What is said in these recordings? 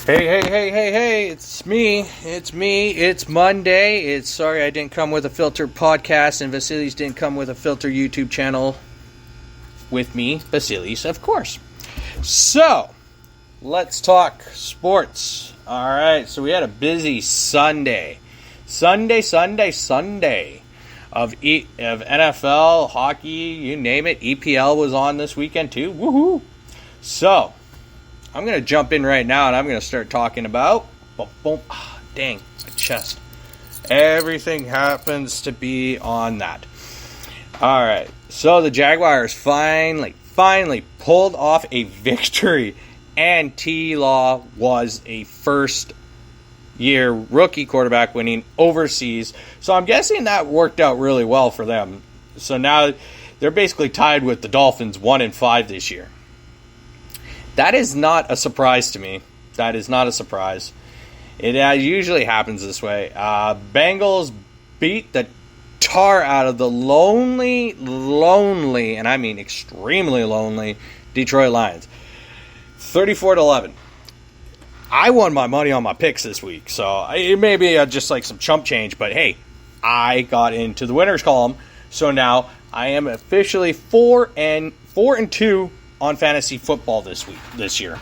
Hey, it's me. It's Monday. Sorry I didn't come with a filtered podcast, and Vasilis didn't come with a filtered YouTube channel with me, Vasilis, of course. So, let's talk sports. Alright, so we had a busy Sunday. Sunday of NFL, hockey, you name it. EPL was on this weekend too. Woohoo! So, I'm going to jump in right now and I'm going to start talking about... dang, my chest. Everything happens to be on that. Alright, so the Jaguars finally pulled off a victory. And T-Law was a first-year rookie quarterback winning overseas. So I'm guessing that worked out really well for them. So now they're basically tied with the Dolphins 1-5 this year. That is not a surprise to me. That is not a surprise. It usually happens this way. Bengals beat the tar out of the lonely, and I mean extremely lonely, Detroit Lions. 34-11. I won my money on my picks this week, so it may be just like some chump change, but hey, I got into the winners column, so now I am officially 4-2 on fantasy football this year.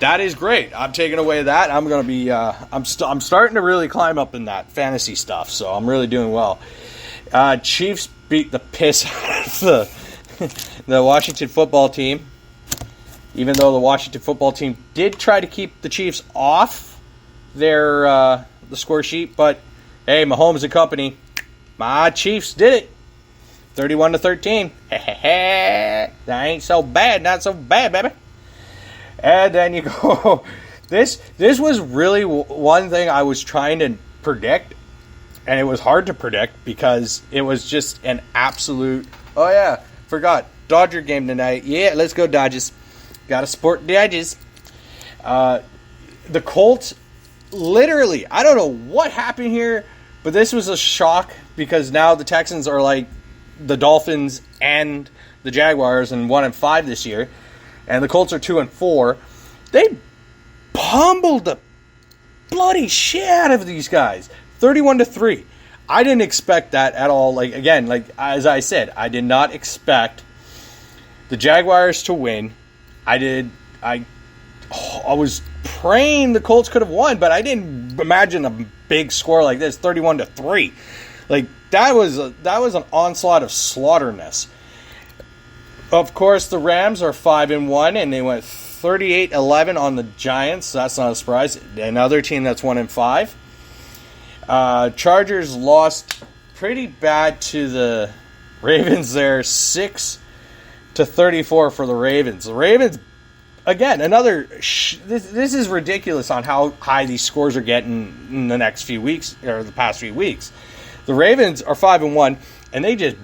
That is great. I'm taking away that. I'm going to be I'm starting to really climb up in that fantasy stuff, so I'm really doing well. Chiefs beat the piss out of the Washington football team. Even though the Washington football team did try to keep the Chiefs off their the score sheet, but hey, Mahomes and company, my Chiefs did it. 31-13. That ain't so bad. Not so bad, baby. And then you go. This was really one thing I was trying to predict, and it was hard to predict because it was just an absolute. Oh yeah, forgot Dodger game tonight. Yeah, let's go Dodgers. Got to support the Dodgers. The Colts, literally, I don't know what happened here, but this was a shock because now the Texans are like the Dolphins and the Jaguars and 1-5 this year, and the Colts are 2-4. They pummeled the bloody shit out of these guys, 31-3. I didn't expect that at all. Like again, like as I said, I did not expect the Jaguars to win. I was praying the Colts could have won, but I didn't imagine a big score like this, 31-3. Like that was an onslaught of slaughterness. Of course, the Rams are 5-1, and they went 38-11 on the Giants. So that's not a surprise. Another team that's 1-5. Chargers lost pretty bad to the Ravens there, 6-34 for the Ravens. The Ravens, again, another. This is ridiculous on how high these scores are getting in the next few weeks or the past few weeks. The Ravens are 5-1, and they just,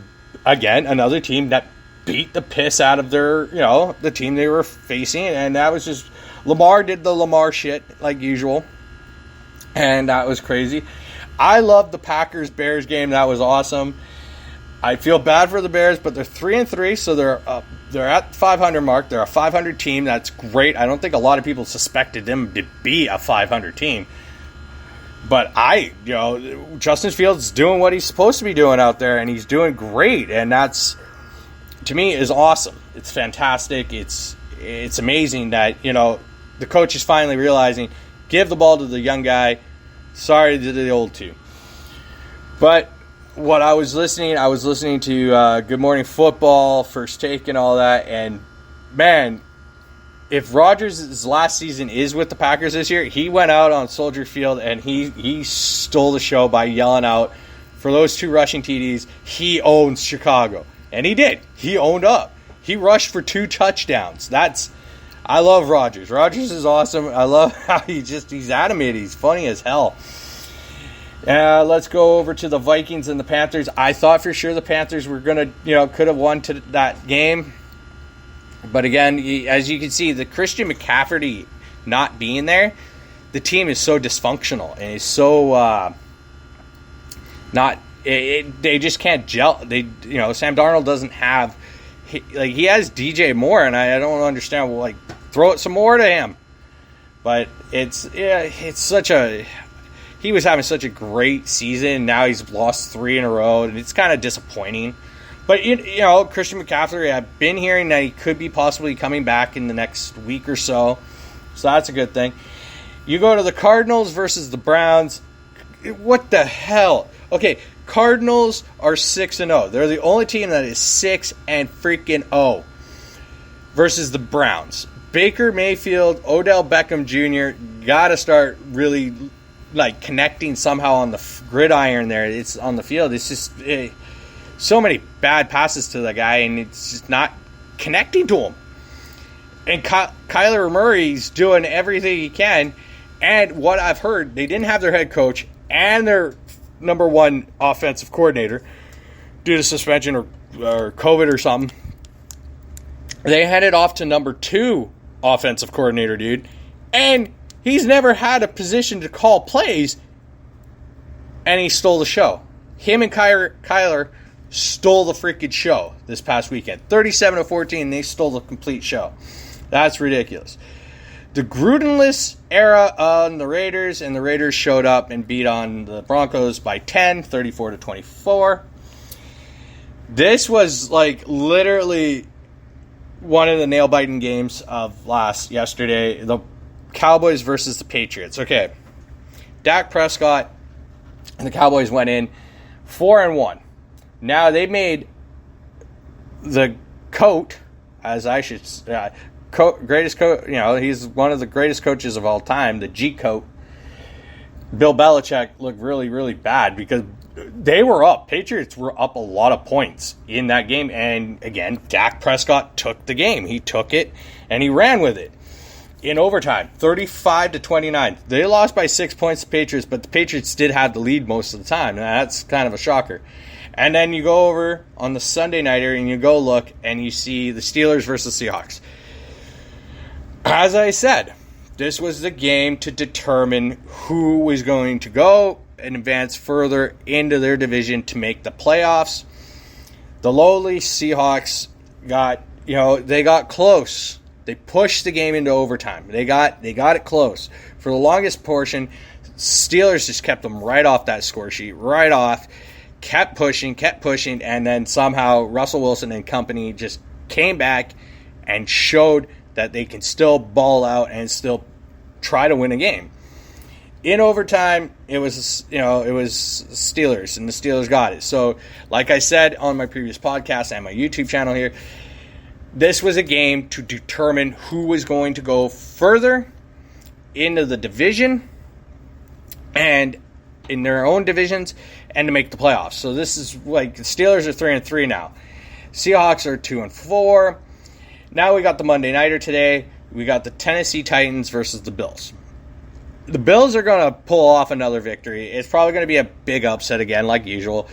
again, another team that beat the piss out of their, the team they were facing, and that was just Lamar did the Lamar shit like usual, and that was crazy. I loved the Packers-Bears game. That was awesome. I feel bad for the Bears, but they're 3-3, so they're at the 500 mark. They're a 500 team. That's great. I don't think a lot of people suspected them to be a 500 team. But Justin Fields is doing what he's supposed to be doing out there, and he's doing great. And that's, to me, is awesome. It's fantastic. It's amazing that, the coach is finally realizing, give the ball to the young guy. Sorry to the old two. But what I was listening to Good Morning Football, First Take, and all that, and man, if Rodgers' last season is with the Packers this year, he went out on Soldier Field and he stole the show by yelling out for those 2 rushing TDs, he owns Chicago. And he did. He owned up. He rushed for 2 touchdowns. I love Rodgers. Rodgers is awesome. I love how he's animated. He's funny as hell. Let's go over to the Vikings and the Panthers. I thought for sure the Panthers were going to, could have won that game. But again, as you can see, the Christian McCaffrey not being there, the team is so dysfunctional and is so they just can't gel. Sam Darnold doesn't have, he has DJ Moore, and I don't understand. Throw it some more to him. But he was having such a great season. Now he's lost 3 in a row, and it's kind of disappointing. But, Christian McCaffrey, I've been hearing that he could be possibly coming back in the next week or so. So that's a good thing. You go to the Cardinals versus the Browns. What the hell? Okay, Cardinals are 6-0. They're the only team that is 6-0 versus the Browns. Baker Mayfield, Odell Beckham Jr. got to start really connecting somehow on the gridiron there. It's on the field. It's just so many bad passes to the guy, and it's just not connecting to him. And Kyler Murray's doing everything he can. And what I've heard, they didn't have their head coach and their number one offensive coordinator due to suspension or COVID or something. They handed off to number 2 offensive coordinator, dude. And he's never had a position to call plays. And he stole the show. Him and Kyler stole the freaking show this past weekend. 37-14, they stole the complete show. That's ridiculous. The Grudenless era on the Raiders, and the Raiders showed up and beat on the Broncos by 10, 34-24. This was literally one of the nail-biting games of yesterday. The Cowboys versus the Patriots. Okay, Dak Prescott and the Cowboys went in 4-1. Now they made the GOAT, as I should greatest coach, he's one of the greatest coaches of all time, the G-Coat, Bill Belichick, looked really, really bad because they were up. Patriots were up a lot of points in that game. And again, Dak Prescott took the game. He took it and he ran with it. In overtime, 35-29. They lost by 6 points to the Patriots, but the Patriots did have the lead most of the time. Now, that's kind of a shocker. And then you go over on the Sunday nighter and you go look and you see the Steelers versus Seahawks. As I said, this was the game to determine who was going to go and advance further into their division to make the playoffs. The lowly Seahawks they got close. They pushed the game into overtime. They got it close. For the longest portion, Steelers just kept them right off that score sheet, right off, kept pushing, and then somehow Russell Wilson and company just came back and showed that they can still ball out and still try to win a game. In overtime, it was Steelers, and the Steelers got it. So, like I said on my previous podcast and my YouTube channel here, this was a game to determine who was going to go further into the division and in their own divisions and to make the playoffs. So this is the Steelers are 3-3 now. Seahawks are 2-4. Now we got the Monday Nighter today. We got the Tennessee Titans versus the Bills. The Bills are going to pull off another victory. It's probably going to be a big upset again, like usual.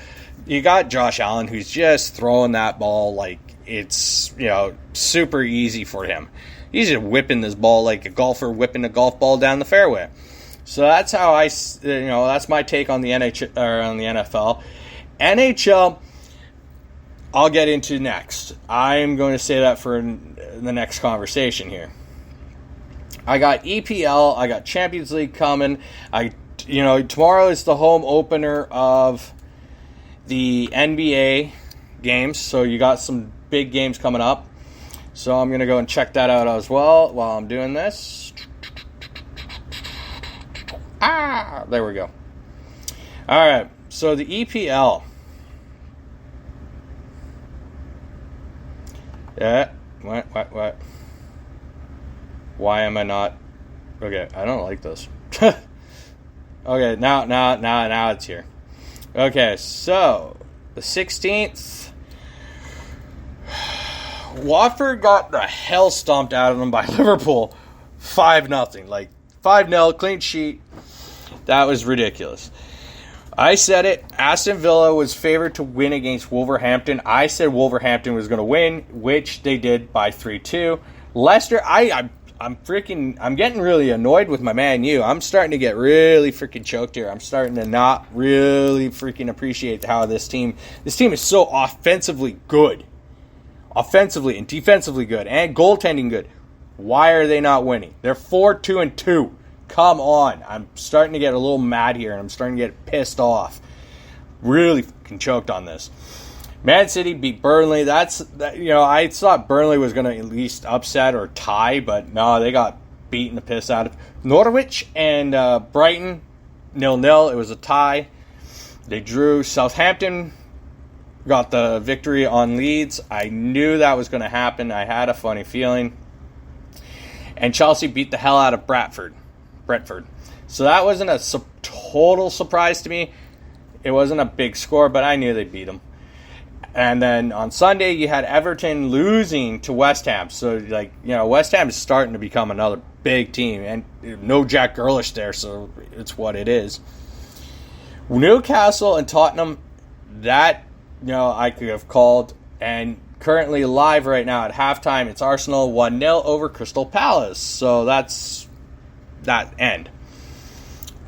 You got Josh Allen, who's just throwing that ball like it's, super easy for him. He's just whipping this ball like a golfer whipping a golf ball down the fairway. So that's how that's my take on the NHL or on the NFL. NHL, I'll get into next. I'm going to say that for the next conversation here. I got EPL. I got Champions League coming. Tomorrow is the home opener of the NBA games, so you got some big games coming up. So I'm going to go and check that out as well while I'm doing this. There we go. All right, so the EPL. Yeah, what? Why am I not? Okay, I don't like this. Okay, now it's here. Okay, so the 16th, Watford got the hell stomped out of them by Liverpool, 5-0, 5-0 clean sheet. That was ridiculous. I said it. Aston Villa was favored to win against Wolverhampton. I said Wolverhampton was going to win, which they did by 3-2. Leicester, I'm getting really annoyed with my Man U. I'm starting to get really freaking choked here. I'm starting to not really freaking appreciate how this team is so offensively good. Offensively and defensively good and goaltending good. Why are they not winning? They're 4-2-2. Come on. I'm starting to get a little mad here, and I'm starting to get pissed off. Really fucking choked on this. Man City beat Burnley. I thought Burnley was going to at least upset or tie, but no, they got beaten the piss out of. Norwich and Brighton, 0-0. It was a tie. They drew. Southampton got the victory on Leeds. I knew that was going to happen. I had a funny feeling. And Chelsea beat the hell out of Brentford. So that wasn't a total surprise to me. It wasn't a big score, but I knew they beat them. And then on Sunday, you had Everton losing to West Ham. So, West Ham is starting to become another big team. And no Jack Grealish there, so it's what it is. Newcastle and Tottenham, that, I could have called. And currently live right now at halftime, it's Arsenal 1-0 over Crystal Palace. So that's that end.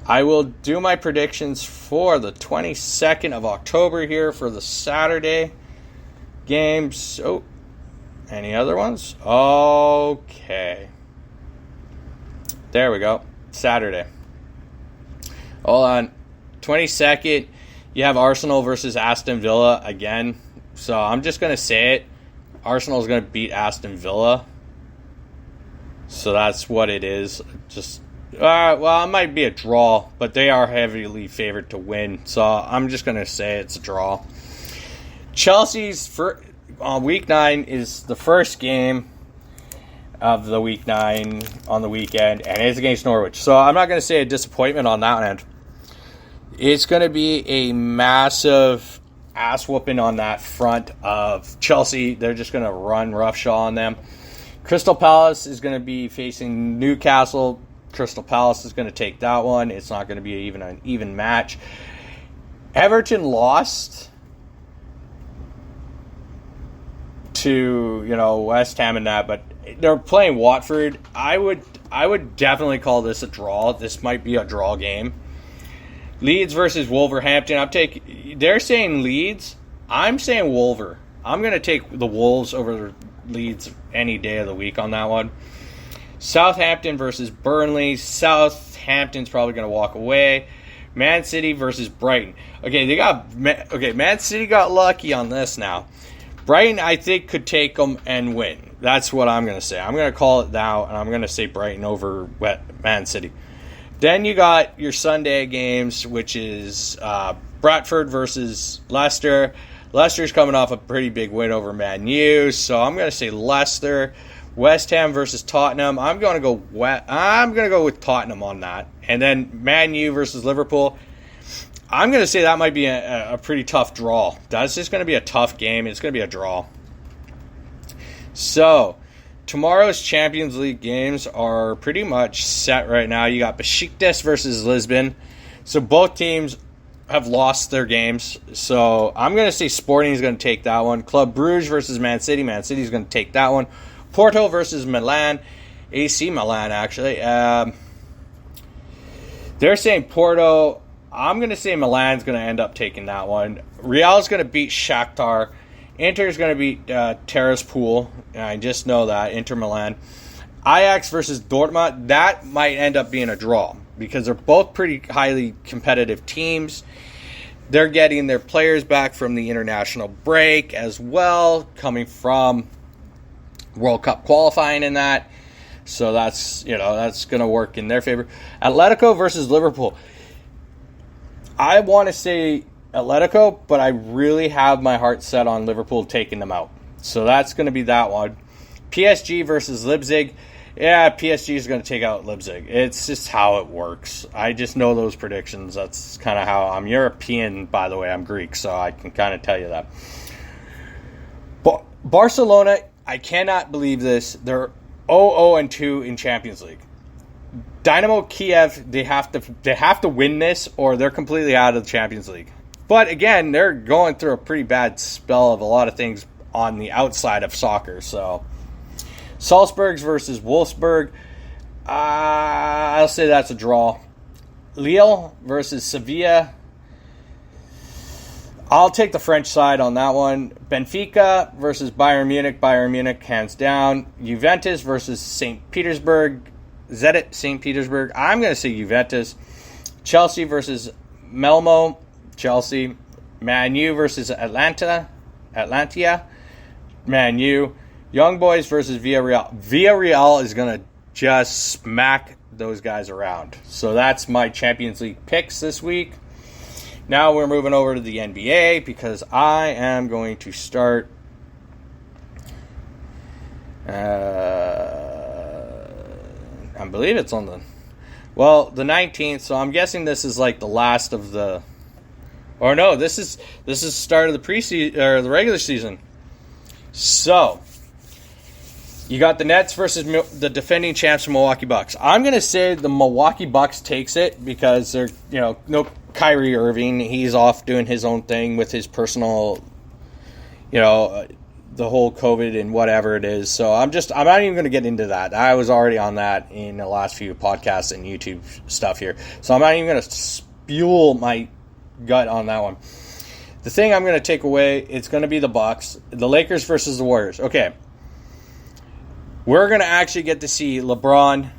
I will do my predictions for the 22nd of October here for the Saturday games. Oh, any other ones? Okay. There we go. Saturday. Hold on. 22nd, you have Arsenal versus Aston Villa again. So I'm just going to say it. Arsenal is going to beat Aston Villa. So that's what it is. It might be a draw, but they are heavily favored to win. So I'm just going to say it's a draw. Chelsea's on week 9 is the first game of the week 9 on the weekend, and it's against Norwich. So I'm not going to say a disappointment on that end. It's going to be a massive ass whooping on that front of Chelsea. They're just going to run roughshod on them. Crystal Palace is going to be facing Newcastle. Crystal Palace is going to take that one. It's not going to be even an even match. Everton lost to West Ham and that, but they're playing Watford. I would definitely call this a draw. This might be a draw game. Leeds versus Wolverhampton. They're saying Leeds. I'm saying Wolver. I'm going to take the Wolves over Leeds any day of the week on that one. Southampton versus Burnley. Southampton's probably going to walk away. Man City versus Brighton. Man City got lucky on this now. Brighton, I think, could take them and win. That's what I'm going to say. I'm going to call it now, and I'm going to say Brighton over Man City. Then you got your Sunday games, which is Bradford versus Leicester. Leicester's coming off a pretty big win over Man U, so I'm going to say Leicester. West Ham versus Tottenham. I'm going to go with Tottenham on that. And then Man U versus Liverpool. I'm going to say that might be a pretty tough draw. That's just going to be a tough game. It's going to be a draw. So, tomorrow's Champions League games are pretty much set right now. You got Besiktas versus Lisbon. So, both teams have lost their games. So, I'm going to say Sporting is going to take that one. Club Brugge versus Man City. Man City is going to take that one. Porto versus Milan. AC Milan, actually. They're saying Porto. I'm going to say Milan's going to end up taking that one. Real's going to beat Shakhtar. Inter's going to beat Tiraspol. I just know that. Inter Milan. Ajax versus Dortmund. That might end up being a draw because they're both pretty highly competitive teams. They're getting their players back from the international break as well, coming from World Cup qualifying in that. So that's going to work in their favor. Atletico versus Liverpool. I want to say Atletico, but I really have my heart set on Liverpool taking them out. So that's going to be that one. PSG versus Leipzig. Yeah, PSG is going to take out Leipzig. It's just how it works. I just know those predictions. That's kind of how I'm European, by the way. I'm Greek, so I can kind of tell you that. But Barcelona, I cannot believe this. They're 0-2 in Champions League. Dynamo Kiev, they have to win this or they're completely out of the Champions League. But again, they're going through a pretty bad spell of a lot of things on the outside of soccer. So Salzburg versus Wolfsburg, I'll say that's a draw. Lille versus Sevilla. I'll take the French side on that one. Benfica versus Bayern Munich. Bayern Munich, hands down. Juventus versus St. Petersburg. Zenit St. Petersburg. I'm going to say Juventus. Chelsea versus Malmo. Chelsea. Man U versus Atlantia. Man U. Young Boys versus Villarreal. Villarreal is going to just smack those guys around. So that's my Champions League picks this week. Now we're moving over to the NBA because I am going to start I believe it's on the 19th, so I'm guessing this is like the last of the this is start of the preseason or the regular season. So you got the Nets versus the defending champs from Milwaukee Bucks. I'm going to say the Milwaukee Bucks takes it because they're, no Kyrie Irving. He's off doing his own thing with his personal, the whole COVID and whatever it is. So I'm not even going to get into that. I was already on that in the last few podcasts and YouTube stuff here. So I'm not even going to spew my gut on that one. The thing I'm going to take away, it's going to be the Bucks. The Lakers versus the Warriors. Okay. We're going to actually get to see LeBron,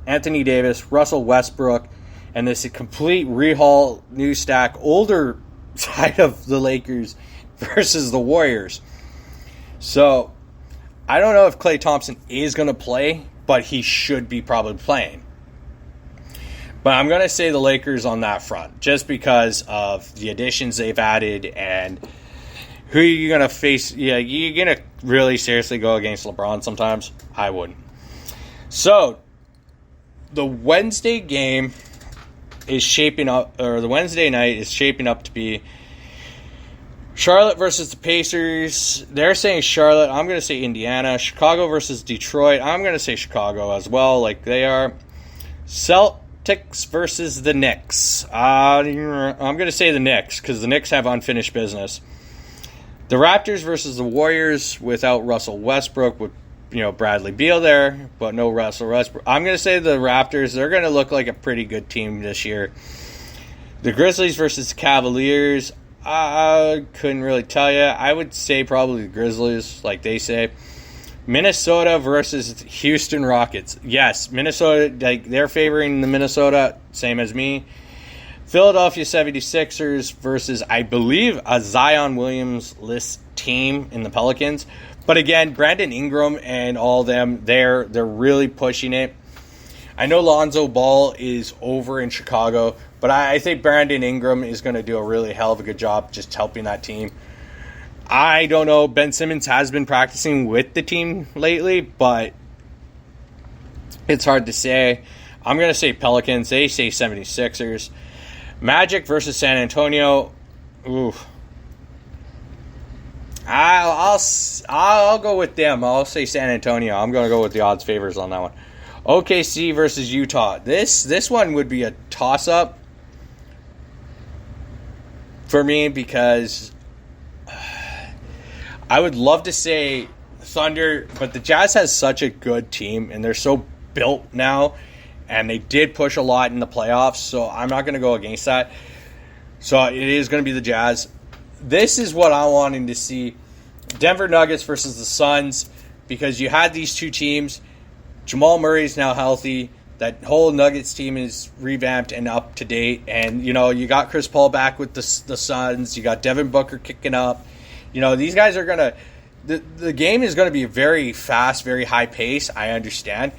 Anthony Davis, Russell Westbrook, and this complete rehaul, new stack, older side of the Lakers versus the Warriors. So, I don't know if Klay Thompson is going to play, but he should be probably playing. But I'm going to say the Lakers on that front, just because of the additions they've added and who are you going to face? Yeah, you're going to really seriously go against LeBron sometimes? I wouldn't. So, the Wednesday game is shaping up, or the Wednesday night is shaping up to be Charlotte versus the Pacers. They're saying Charlotte. I'm going to say Indiana. Chicago versus Detroit. I'm going to say Chicago as well, like they are. Celtics versus the Knicks. I'm going to say the Knicks because the Knicks have unfinished business. The Raptors versus the Warriors without Russell Westbrook with, Bradley Beal there, but no Russell Westbrook. I'm going to say the Raptors, they're going to look like a pretty good team this year. The Grizzlies versus the Cavaliers, I couldn't really tell you. I would say probably the Grizzlies, like they say. Minnesota versus Houston Rockets. Yes, Minnesota, they're favoring the Minnesota, same as me. Philadelphia 76ers versus, I believe, a Zion Williams-less team in the Pelicans. But again, Brandon Ingram and all them, they're really pushing it. I know Lonzo Ball is over in Chicago, but I think Brandon Ingram is going to do a really hell of a good job just helping that team. I don't know. Ben Simmons has been practicing with the team lately, but it's hard to say. I'm going to say Pelicans. They say 76ers. Magic versus San Antonio. Ooh. I'll go with them. I'll say San Antonio. I'm going to go with the odds favors on that one. OKC versus Utah. This one would be a toss-up for me because I would love to say Thunder, but the Jazz has such a good team, and they're so built now, and they did push a lot in the playoffs, so I'm not going to go against that. So it is going to be the Jazz. This is what I'm wanting to see. Denver Nuggets versus the Suns, because you had these two teams. Jamal Murray is now healthy. That whole Nuggets team is revamped and up to date. And, you got Chris Paul back with the Suns. You got Devin Booker kicking up. These guys are going to... The game is going to be very fast, very high pace. I understand.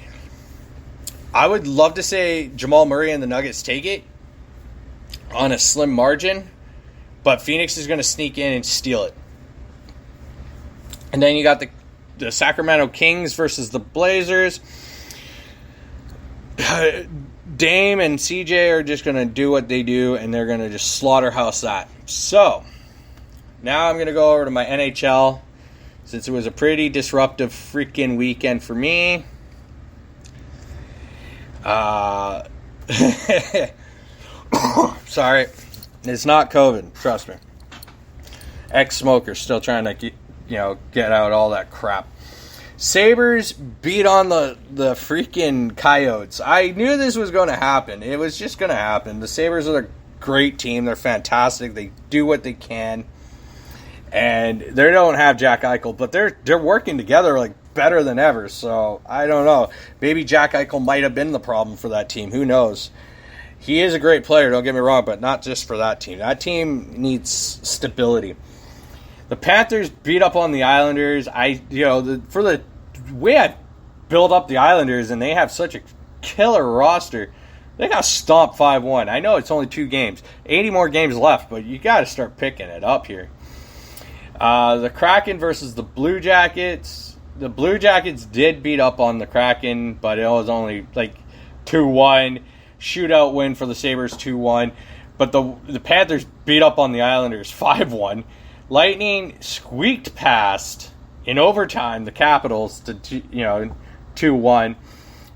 I would love to say Jamal Murray and the Nuggets take it on a slim margin, but Phoenix is going to sneak in and steal it. And then you got the Sacramento Kings versus the Blazers. Dame and CJ are just going to do what they do, and they're going to just slaughterhouse that. So, now I'm going to go over to my NHL, since it was a pretty disruptive freaking weekend for me. Sorry. It's not COVID, trust me. Ex-smoker, still trying to get out all that crap. Sabres beat on the freaking Coyotes. I knew this was going to happen. It was just going to happen. The Sabres are the great team. They're fantastic. They do what they can. And they don't have Jack Eichel, but they're working together like better than ever. So I don't know. Maybe Jack Eichel might have been the problem for that team. Who knows? He is a great player, don't get me wrong, but not just for that team. That team needs stability. The Panthers beat up on the Islanders. For the way I build up the Islanders, and they have such a killer roster, they got stomped 5-1. I know it's only 2 games, 80 more games left, but you got to start picking it up here. The Kraken versus the Blue Jackets. The Blue Jackets did beat up on the Kraken, but it was only like 2-1. Shootout win for the Sabres, 2-1. But the Panthers beat up on the Islanders, 5-1. Lightning squeaked past in overtime the Capitals to 2-1.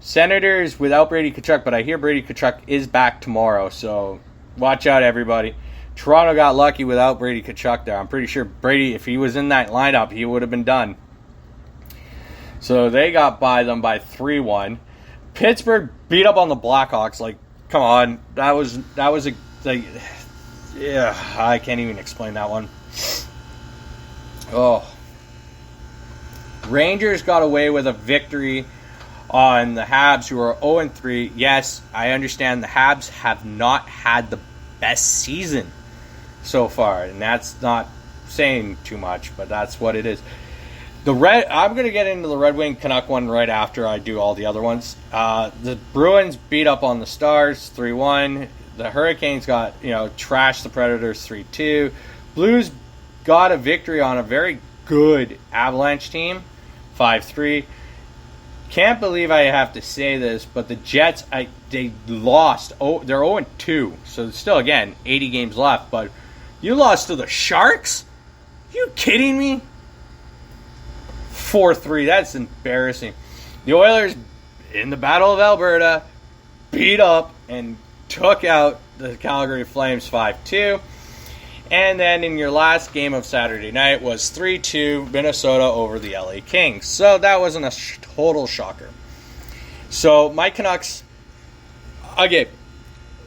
Senators without Brady Tkachuk, but I hear Brady Tkachuk is back tomorrow, so watch out, everybody. Toronto got lucky without Brady Tkachuk there. I'm pretty sure Brady, if he was in that lineup, he would have been done. So they got by them by 3-1. Pittsburgh beat up on the Blackhawks. Like, come on, that was I can't even explain that one. Oh, Rangers got away with a victory on the Habs, who are 0-3. Yes, I understand the Habs have not had the best season so far, and that's not saying too much, but that's what it is. I'm going to get into the Red Wing Canuck one right after I do all the other ones. The Bruins beat up on the Stars 3-1. The Hurricanes got, trashed the Predators 3-2. Blues got a victory on a very good Avalanche team, 5-3. Can't believe I have to say this, but the Jets, they lost. Oh, they're 0-2, so still, again, 80 games left. But you lost to the Sharks? You kidding me? 4-3. That's embarrassing. The Oilers, in the Battle of Alberta, beat up and took out the Calgary Flames 5-2. And then in your last game of Saturday night was 3-2 Minnesota over the LA Kings. So that wasn't a total shocker. So my Canucks, again,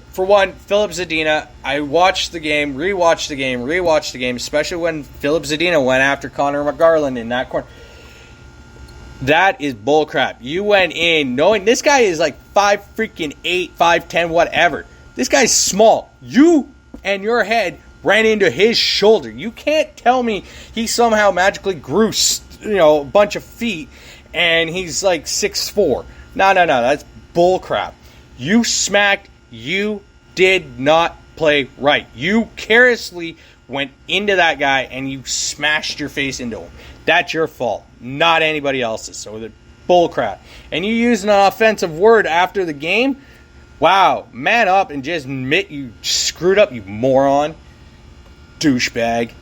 for one, Philip Zadina, I watched the game, rewatched the game, especially when Philip Zadina went after Connor McGarland in that corner. That is bullcrap. You went in knowing this guy is like 5'8", 5'10", whatever. This guy's small. You and your head ran into his shoulder. You can't tell me he somehow magically grew, a bunch of feet and he's like 6'4". No. That's bullcrap. You smacked. You did not play right. You carelessly went into that guy and you smashed your face into him. That's your fault, not anybody else's. So they're bullcrap. And you used an offensive word after the game? Wow, man up and just admit you screwed up, you moron. Douchebag.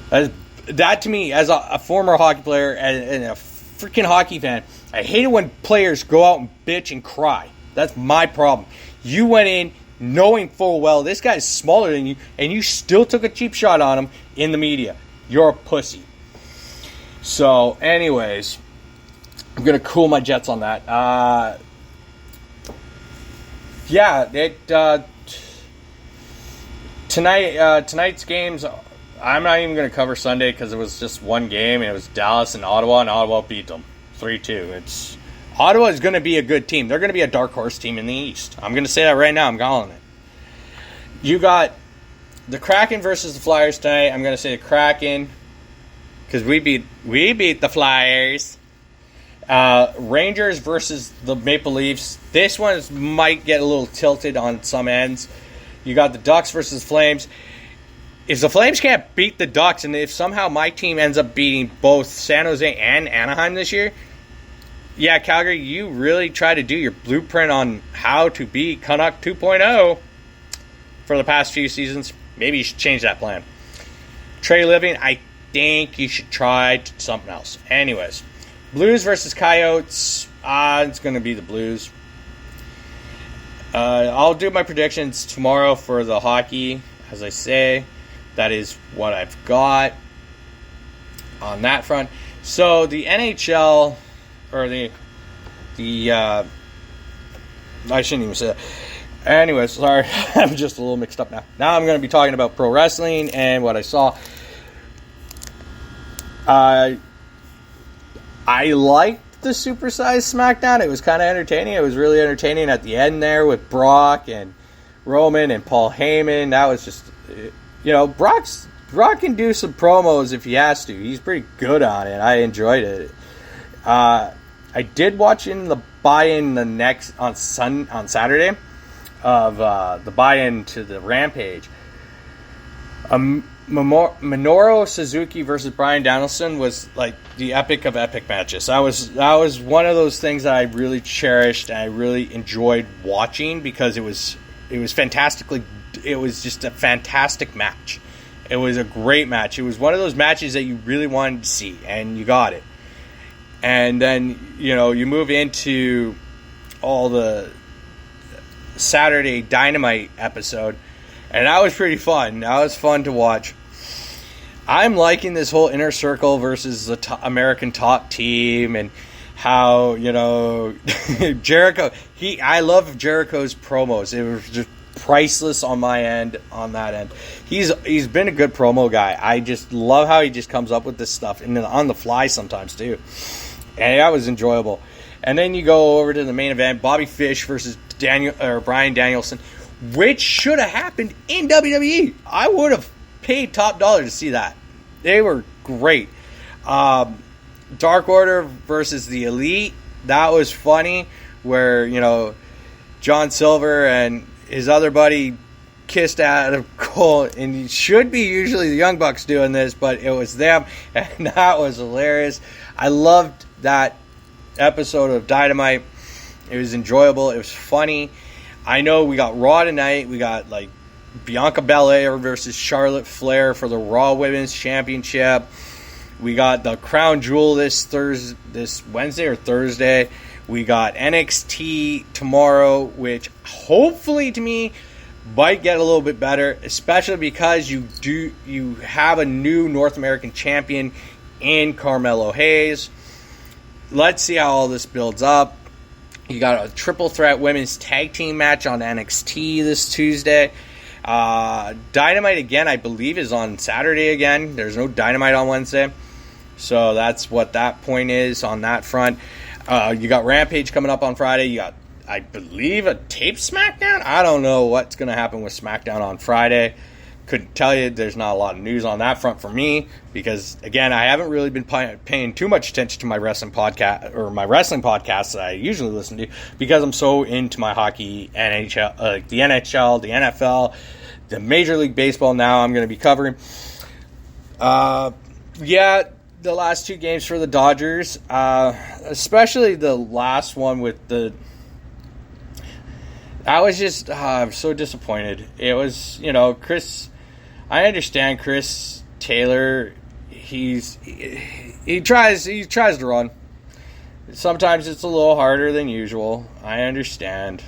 That to me, as a former hockey player and a freaking hockey fan, I hate it when players go out and bitch and cry. That's my problem. You went in knowing full well this guy's smaller than you, and you still took a cheap shot on him in the media. You're a pussy. So, anyways, I'm going to cool my jets on that. Tonight's games, I'm not even going to cover Sunday because it was just one game, and it was Dallas and Ottawa beat them 3-2. Ottawa is going to be a good team. They're going to be a dark horse team in the East. I'm going to say that right now. I'm calling it. You got the Kraken versus the Flyers tonight. I'm going to say the Kraken because we beat the Flyers. Rangers versus the Maple Leafs. This one might get a little tilted on some ends. You got the Ducks versus Flames. If the Flames can't beat the Ducks, and if somehow my team ends up beating both San Jose and Anaheim this year, yeah, Calgary, you really try to do your blueprint on how to beat Canuck 2.0 for the past few seasons. Maybe you should change that plan. Trey Living, I think you should try something else. Anyways, Blues versus Coyotes. It's going to be the Blues. I'll do my predictions tomorrow for the hockey, as I say. That is what I've got on that front. So the NHL, or I shouldn't even say that. Anyway, sorry, I'm just a little mixed up now. Now I'm going to be talking about pro wrestling and what I saw. I liked the supersized SmackDown. It was kind of entertaining. It was really entertaining at the end there with Brock and Roman and Paul Heyman. That was just, Brock can do some promos if he has to. He's pretty good on it. I enjoyed it. I did watch in the buy-in on Saturday of the buy-in to the Rampage. Minoru Suzuki versus Bryan Danielson was like the epic of epic matches. That was one of those things that I really cherished and I really enjoyed watching because it was fantastically. It was just a fantastic match. It was a great match. It was one of those matches that you really wanted to see, and you got it. And then you move into all the Saturday Dynamite episode. And that was pretty fun. That was fun to watch. I'm liking this whole Inner Circle versus the American Top Team and how, Jericho. I love Jericho's promos. It was just priceless on my end, on that end. He's been a good promo guy. I just love how he just comes up with this stuff and then on the fly sometimes too. And that was enjoyable. And then you go over to the main event, Bobby Fish versus Bryan Danielson, which should have happened in WWE. I would have paid top dollar to see that. They were great. Dark Order versus the Elite. That was funny. Where, John Silver and his other buddy kissed Adam Cole. And it should be usually the Young Bucks doing this, but it was them. And that was hilarious. I loved that episode of Dynamite. It was enjoyable. It was funny. I know we got Raw tonight. We got Bianca Belair versus Charlotte Flair for the Raw Women's Championship. We got the Crown Jewel this Wednesday or Thursday. We got NXT tomorrow, which hopefully to me might get a little bit better, especially because you have a new North American champion in Carmelo Hayes. Let's see how all this builds up. You got a triple threat women's tag team match on NXT this Tuesday. Dynamite again, I believe, is on Saturday again. There's no Dynamite on Wednesday. So that's what that point is on that front. You got Rampage coming up on Friday. You got, I believe, a taped SmackDown. I don't know what's going to happen with SmackDown on Friday. Couldn't tell you. There's not a lot of news on that front for me because, again, I haven't really been paying too much attention to my wrestling podcast or my wrestling podcasts that I usually listen to because I'm so into my hockey, NHL, the NHL, the NFL, the Major League Baseball. Now I'm going to be covering. The last two games for the Dodgers, especially the last one with the. I was just I'm so disappointed. It was Chris. I understand Chris Taylor. He tries to run. Sometimes it's a little harder than usual. I understand.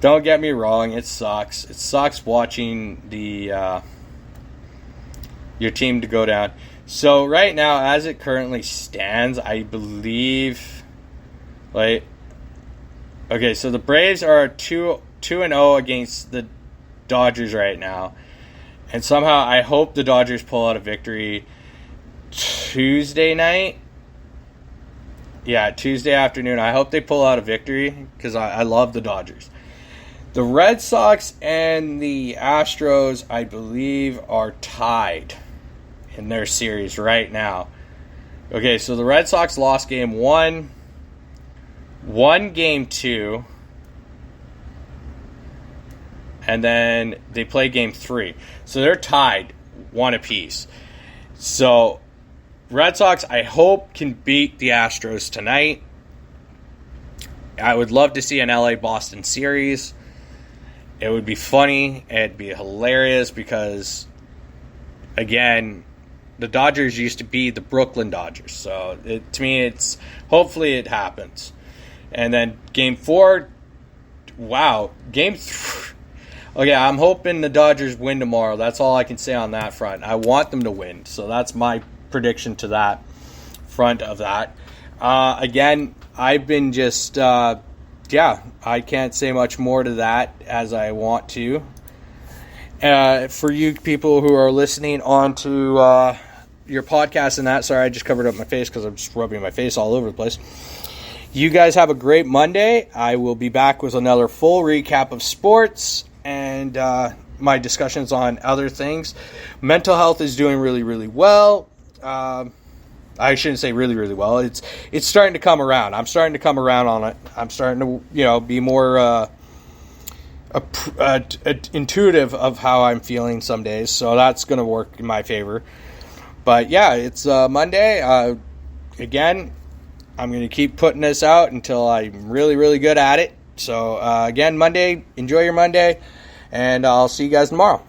Don't get me wrong. It sucks. It sucks watching your team to go down. So right now, as it currently stands, I believe, okay, so the Braves are 2-0 against the Dodgers right now. And somehow I hope the Dodgers pull out a victory Tuesday night. Yeah, Tuesday afternoon. I hope they pull out a victory because I love the Dodgers. The Red Sox and the Astros, I believe, are tied in their series right now. Okay, so the Red Sox lost game 1, won game 2, and then they play game 3. So they're tied 1 apiece. So Red Sox, I hope, can beat the Astros tonight. I would love to see an LA-Boston series. It would be funny. It'd be hilarious because, again, the Dodgers used to be the Brooklyn Dodgers. So to me, it's hopefully it happens. And then game 4, wow, game 3. Okay, I'm hoping the Dodgers win tomorrow. That's all I can say on that front. I want them to win. So that's my prediction to that front of that. Again, I've been just yeah, I can't say much more to that as I want to. For you people who are listening on to your podcast and that, sorry, I just covered up my face because I'm just rubbing my face all over the place. You guys have a great Monday. I will be back with another full recap of sports and my discussions on other things. Mental health is doing really, really well. I shouldn't say really, really well. It's starting to come around. I'm starting to come around on it. I'm starting to, be more intuitive of how I'm feeling some days. So that's going to work in my favor. But yeah, it's Monday. Again, I'm going to keep putting this out until I'm really, really good at it. So again, Monday, enjoy your Monday, and I'll see you guys tomorrow.